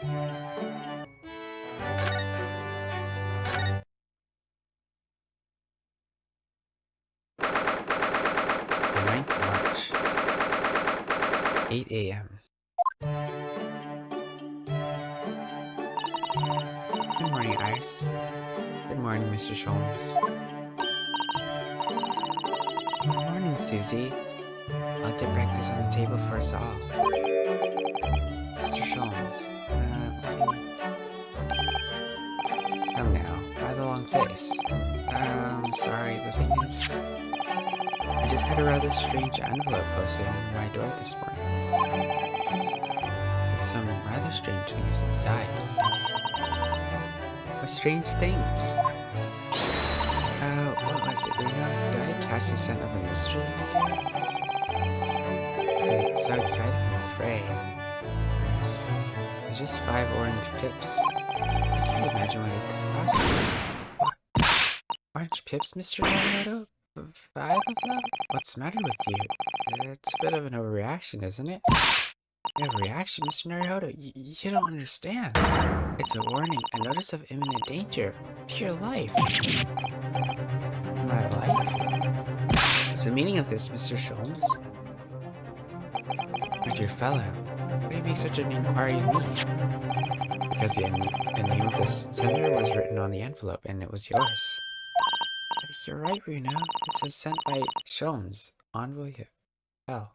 The 9th of March, 8 a.m. Good morning, Iris. Good morning, Mr. Sholmes. Good morning, Susie. I'll get breakfast on the table for us all. Mr. Sholmes, come now, why the long face? Sorry, the thing is, I just had a rather strange envelope posted on my door this morning. With some rather strange things inside. What strange things? What was it, Reno? Did I catch the scent of a mystery in the air? I get so excited, I'm afraid. There's just 5 orange pips. I can't imagine what it could possibly be. Orange pips, Mr. Naruto? 5 of them? What's the matter with you? It's a bit of an overreaction, isn't it? Overreaction, Mr. Naruto? You don't understand. It's a warning, a notice of imminent danger to your life. My life? What's the meaning of this, Mr. Sholmes? My dear fellow, why do you make such an inquiry of me? Because the name of the sender was written on the envelope, and it was yours. You're right, Reno. It says sent by Sholmes, envoy hell.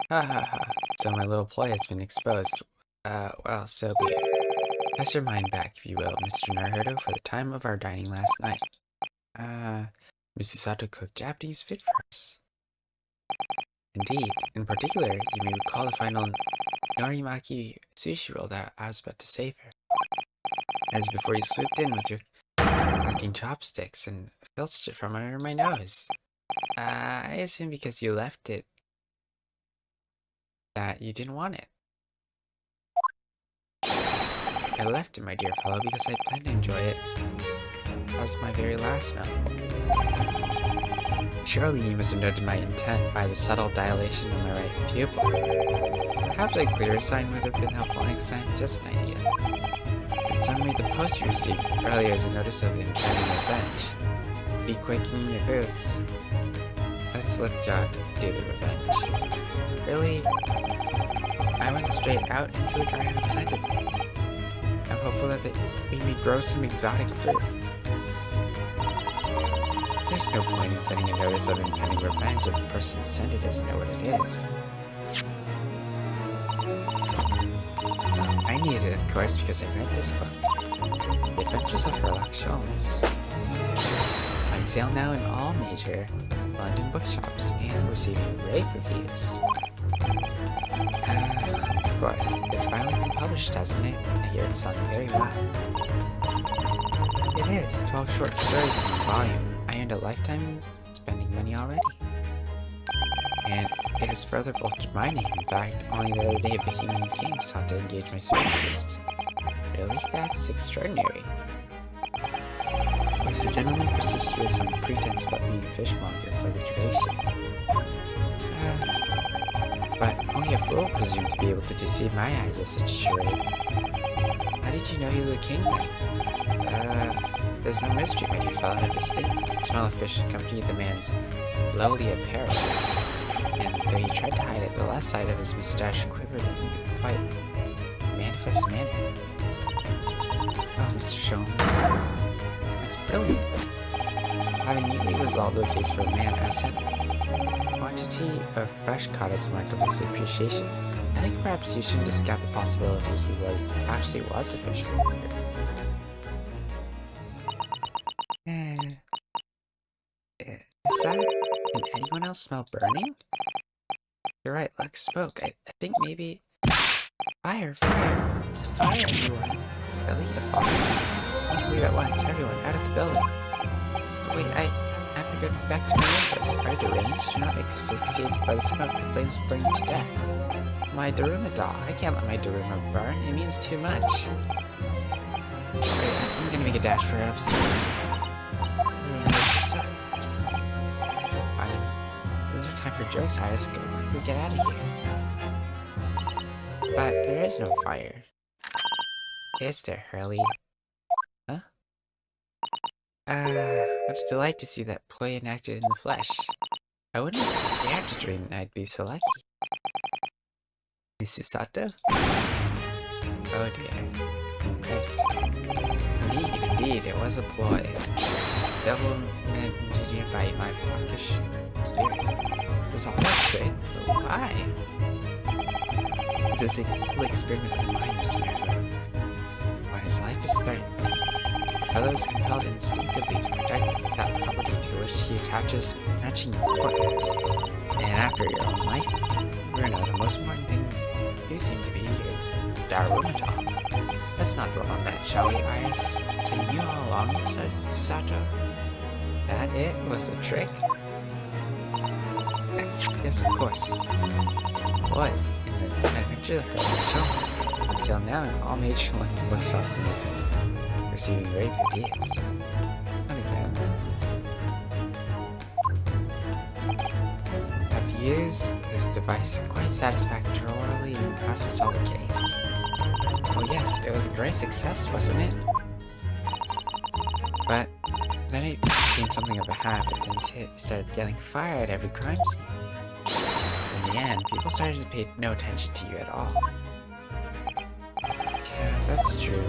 Ha ha ha. So my little ploy has been exposed. Well, so be it. Pass your mind back, if you will, Mr. Naruto, for the time of our dining last night. Mrs. Sato cooked Japanese food for us. Indeed. In particular, you may recall the final norimaki sushi roll that I was about to save her. As before you swooped in with your lacking chopsticks and filched it from under my nose. I assume because you left it that you didn't want it. I left it, my dear fellow, because I planned to enjoy it as my very last mouthful. Surely you must have noted my intent by the subtle dilation of my right pupil. Perhaps a clearer sign would have been helpful next time. Just an idea. In summary, the post you received earlier is a notice of impending revenge. Be quick in your boots. Let's let God do the revenge. Really? I went straight out into the garden and planted them. I'm hopeful that we may grow some exotic fruit. There's no point in sending a notice of impending revenge if the person who sent it doesn't know what it is. Well, I needed it, of course, because I read this book. The Adventures of Sherlock Holmes. On sale now in all major London bookshops and receiving rave reviews. Of course, it's finally been published, hasn't it? I hear it's selling very well. It is, 12 short stories in one volume. I earned a lifetime spending money already. And it has further bolstered my name. In fact, only the other day Bohemian King sought to engage my services. Really? That's extraordinary. Of course, the gentleman persisted with some pretense about being a fishmonger for the duration. But only a fool presumed to be able to deceive my eyes with such a charade. How did you know he was a king then? There's no mystery, my dear fellow. A distinct smell of fish accompanied the man's lowly apparel. And though he tried to hide it, the left side of his moustache quivered in a quite manifest manner. Oh, Mr. Sholmes. That's brilliant. Having neatly resolved the case for a man, I sent quantity of fresh cod as a mark of his appreciation. I think perhaps you shouldn't discount the possibility he actually was a fishmonger. Is that... Can anyone else smell burning? You're right, look, smoke. I think maybe... Fire! It's a fire, everyone. Really? A fire? Let's leave at once, everyone, out of the building. Wait, I have to go back to my room first. Are you deranged? You're not asphyxiated by the smoke. The flames burn you to death. My Daruma doll. I can't let my Daruma burn. It means too much. Wait, I'm gonna make a dash for it upstairs. There's no time for jokes, Iris. Go quickly get out of here. But there is no fire. Is there, Hurley? Huh? What a delight to see that ploy enacted in the flesh. I wouldn't dare to dream that I'd be so lucky. Miss Sato? Oh dear. Indeed, it was a ploy. The devil engineered by my mawkish spirit. It was all a trick, but why? It's a single experiment of the mind, scenario. When his life is threatened, the fellow is compelled instinctively to protect that property to which he attaches matching importance. And after your own life, Bruno, the most important things do seem to be your Darwinatol. Let's not dwell on that, shall we, Iris? So you knew all along, says Sato. That it was a trick? Yes, of course. What? In the adventure that shows. Until now, in all major London bookshops and receiving great reviews. Not again. I've used this device quite satisfactorily in the process of the case. Oh yes, it was a great success, wasn't it? But then it became something of a habit until you started getting fired at every crime scene. In the end, people started to pay no attention to you at all. Yeah, that's true.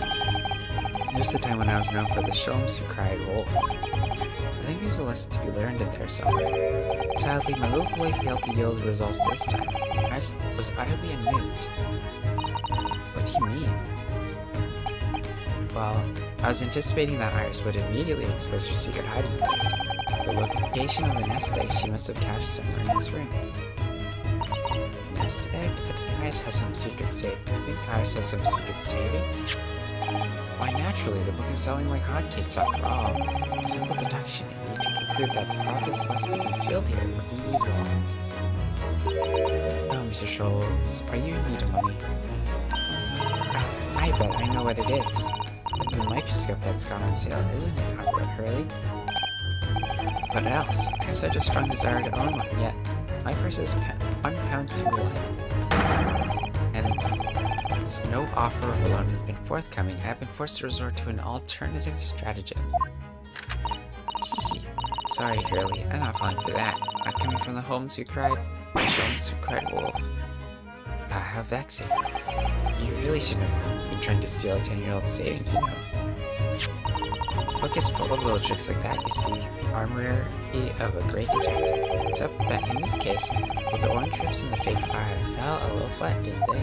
There was the time when I was known for the Sholmes who cried wolf. I think there's a lesson to be learned in there somewhere. Sadly, my little boy failed to yield results this time. I was utterly unmoved. What do you mean? Well, I was anticipating that Iris would immediately expose her secret hiding place. The location of the nest egg she must have cached somewhere in this room. Nest egg? I think Iris has some secret savings? Why, naturally, the book is selling like hotcakes after all. A simple deduction, and need to conclude that the profits must be concealed here within these walls. Oh, Mr. Sholmes, are you in need of money? I bet I know what it is. The new microscope that's gone on sale, isn't it, Hurley? What else? I have such a strong desire to own one, yet my purse is £1 too light. And as no offer of a loan has been forthcoming, I have been forced to resort to an alternative stratagem. Sorry, Hurley, I'm not falling for that. Not coming from the Sholmes who cried wolf. How vexing. You really shouldn't have been trying to steal a 10-year-old's savings, you know. The book is full of little tricks like that, you see. The armory of a great detective. Except that in this case, both the orange trips and the fake fire fell a little flat, didn't they?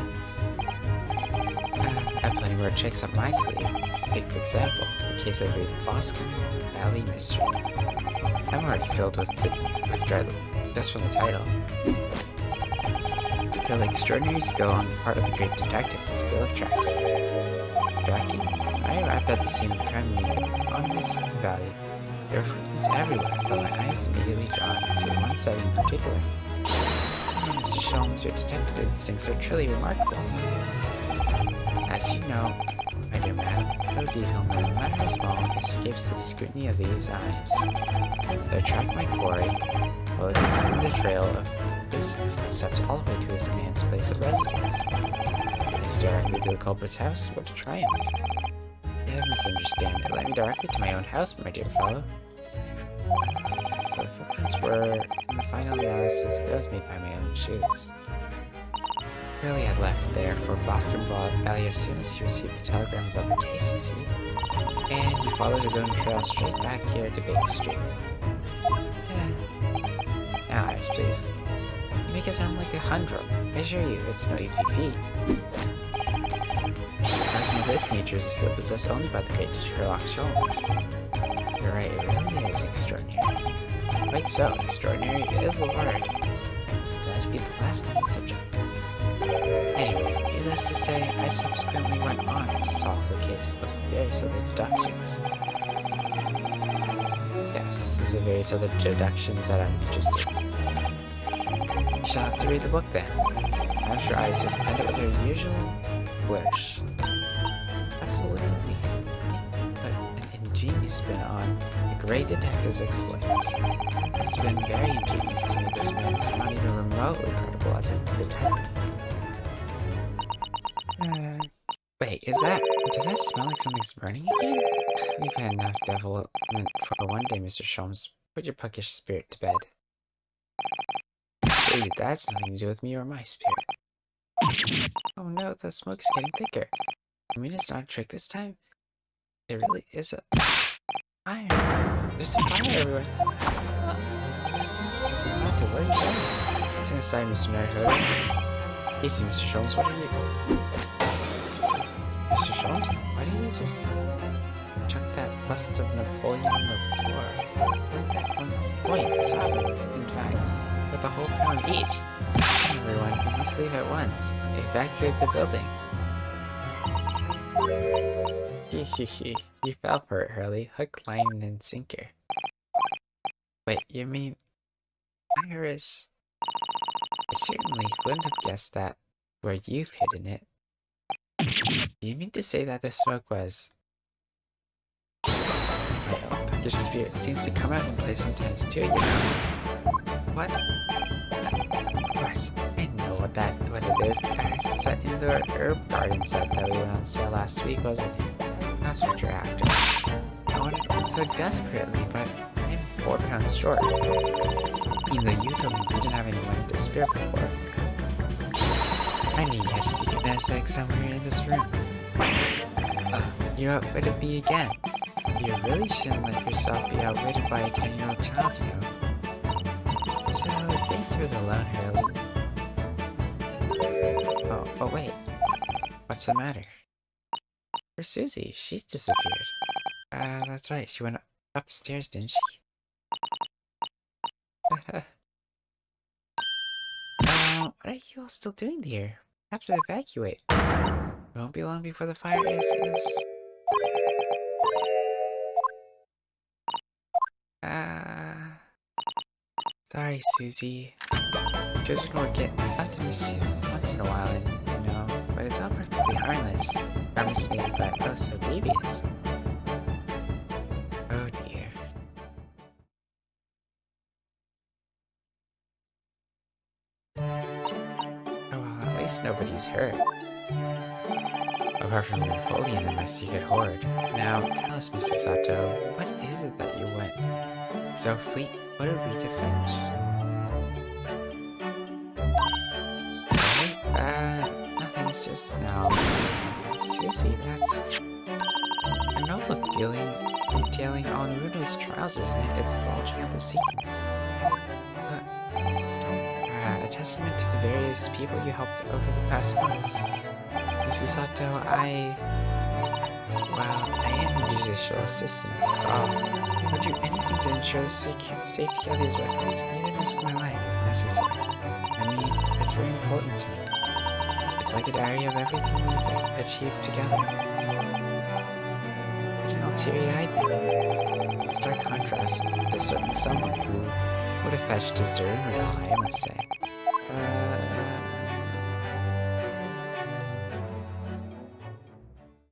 I have plenty more tricks up my sleeve. Take, for example, the case of the Boscombe Valley mystery. I'm already filled with dread just from the title. To tell the extraordinary skill on the part of the great detective, the skill of tracking. I arrived at the scene of the crime in the ominous valley. There were footprints everywhere, but my eyes immediately drawn to one setting in particular. Mr. Sholmes, your detective instincts are truly remarkable. As you know, my dear madam, no detail, no matter how small, escapes the scrutiny of these eyes. So I track my quarry, following the trail of his footsteps all the way to this man's place of residence. Headed directly to the culprit's house? What a triumph! You have misunderstood. It led me directly to my own house, my dear fellow. The footprints were, in the final analysis, those made by my own shoes. Hurley had left there for Boscombe Valley as soon as he received the telegram about the case, you see. And he followed his own trail straight back here to Baker Street. Now, Iris, please. You make it sound like a humdrum. I assure you, it's no easy feat. Nothing of this nature is a skill possessed only by the great Sherlock Holmes. You're right, it really is extraordinary. Quite so, extraordinary is the word. Glad to be the last on the subject. Anyway, needless to say, I subsequently went on to solve the case with various other deductions. Yes, these are various other deductions that I'm interested in. You shall have to read the book then. I'm sure Iris has penned it with her usual flourish. Absolutely. Put an ingenious spin on the great detective's exploits. It's been very ingenious to make this man sound even remotely credible as a detective. Wait, does that smell like something's burning again? We've had enough development for one day, Mr. Sholmes. Put your puckish spirit to bed. I assure you that's nothing to do with me or my spirit. Oh no, the smoke's getting thicker. I mean, it's not a trick this time. There really is a fire. There's a fire everywhere. Mr. Sato, where are you going? Stand aside, Mr. Naruhodo. Easy, Mr. Sholmes, what are you... Mr. Sholmes, why did you just chuck that bust of Napoleon on the floor? Look at that one point, sovereigns, in fact, with a whole pound each. Come on, everyone, we must leave at once. Evacuate the building. Hehehe, you fell for it, Hurley. Hook, line, and sinker. Wait, you mean... Iris? I certainly wouldn't have guessed that where you've hidden it. Do you mean to say that the smoke was... My own puckish spirit seems to come out in play sometimes too, you know? What? Of course, I know what it is. Iris, it's that indoor herb garden set that we went on sale last week, wasn't it? That's what you're after. I wanted one so desperately, but I'm 4 pounds short. Even though you told me you didn't have anyone to spare before. I knew you had a secret nest egg somewhere in this room. You outwitted me again. You really shouldn't let yourself be outwitted by a 10-year-old child, you know. So, thank you for the loan, Hurley. Oh wait. What's the matter? Where's Susie? She's disappeared. That's right. She went upstairs, didn't she? What are you all still doing here? Perhaps evacuate. It won't be long before the fire is... Sorry, Susie. Children will get up to mischief once in a while, and, you know, but it's all perfectly harmless. Promise me, but oh so devious. Oh dear. Oh well, at least nobody's hurt. Apart from Napoleon and my secret hoard. Now, tell us, Mrs. Sato, what is it that you went so fleet-footedly to fetch? Sorry? Nothing, it's just... No, Mrs. Seriously, that's... a notebook detailing all Naruto's trials, isn't it? It's bulging at the seams. A testament to the various people you helped over the past months. Mrs. Sato, I am a judicial assistant after all. I would do anything to ensure the safety of these records, even risk my life if necessary. I mean, it's very important to me. It's like a diary of everything we've achieved together. Getting all teary-eyed now. In stark contrast to certain someone who would have fetched his dirty medal, I must say.